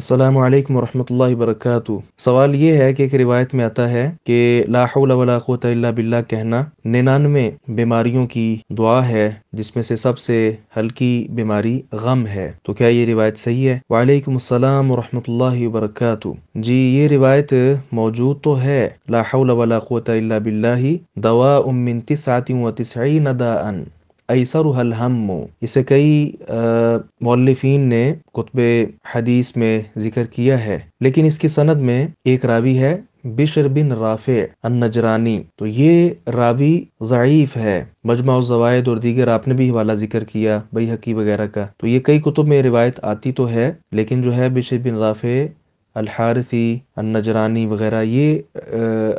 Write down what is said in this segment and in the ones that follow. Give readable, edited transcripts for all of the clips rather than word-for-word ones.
अस्सलामु अलैकुम वरहमतुल्लाहि वबरकातुहू। सवाल ये है कि एक रिवायत में आता है कि ला हौला वला कुव्वता इल्ला बिल्लाह कहना 99 बीमारियों की दुआ है, जिसमें से सबसे हल्की बीमारी गम है। तो क्या ये रिवायत सही है? वालेकुम अस्सलाम वरहमतुल्लाहि वबरकातुहू। जी, ये रिवायत मौजूद तो है, ला हौला वला कुव्वता इल्ला बिल्लाहि दवाउम मिन तिस्अतिन व तिस्ईन दाअन ऐसरुहल हम्मु। इसे कई मौल्लिफीन ने कुतुब हदीस में जिक्र किया है, लेकिन इसकी सनद में एक रावी है बिशर बिन राफे अन-नजरानी। तो ये रावी ज़ईफ है। मजमा ज़वाइद और दीगर आपने भी हवाला जिक्र किया बैहकी वगैरह का। तो ये कई कुतुब में रिवायत आती तो है, लेकिन जो है बिशर बिन राफे अल-हारिसी अन-नजरानी वगैरह ये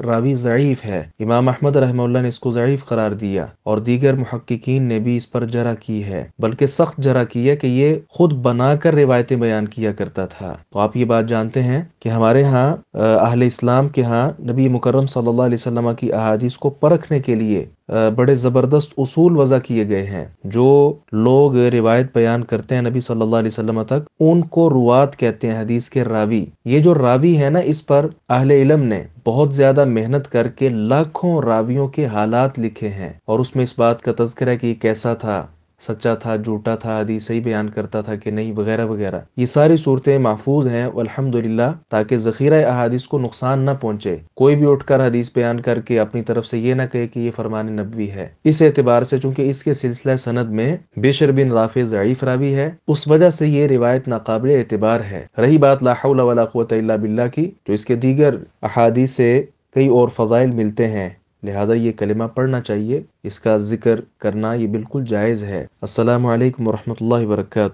रावी ज़ईफ है। इमाम अहमद रहमहुल्लाह ने इसको ज़ईफ करार दिया और दीगर मुहक्किकीन ने भी इस पर जरा की है, बल्कि सख्त जरा की है कि ये खुद बनाकर रिवायतें बयान किया करता था। तो आप ये बात जानते हैं कि हमारे यहाँ अहले इस्लाम के यहाँ नबी मुकर्रम सल्लल्लाहु अलैहि वसल्लम की अहादीस को परखने के लिए बड़े ज़बरदस्त उसूल वज़ा किए गए हैं। जो लोग रिवायत बयान करते हैं नबी सल्लल्लाहु अलैहि वसल्लम तक, उनको रुवात कहते हैं, हदीस के रावी। ये जो रावी है ना, इस पर अहले इल्म ने बहुत ज्यादा मेहनत करके लाखों रावियों के हालात लिखे हैं, और उसमें इस बात का तज़किरा है कि कैसा था, सच्चा था, झूठा था, हदीस सही बयान करता था कि नहीं, वगैरह वगैरह। ये सारी सूरतें महफूज हैं अल्हम्दुलिल्लाह, ताकि ज़ख़ीरा अहादीस को नुकसान न पहुंचे। कोई भी उठकर हदीस बयान करके अपनी तरफ से ये ना कहे कि ये फरमान नबवी है। इस एतबार से चूंकि इसके सिलसिला सनद में बिशर बिन राफी ज़ईफ रावी है, उस वजह से ये रिवायत नाकाबिल एतबार है। रही बात ला हौला वला कुव्वता इल्ला बिल्लाह की, तो इसके दीगर अहादीस से कई और फ़ज़ाइल मिलते हैं, लिहाजा ये कलिमा पढ़ना चाहिए, इसका जिक्र करना ये बिल्कुल जायज़ है। अस्सलामु अलैकुम वरहमतुल्लाहि वबरकातुहू।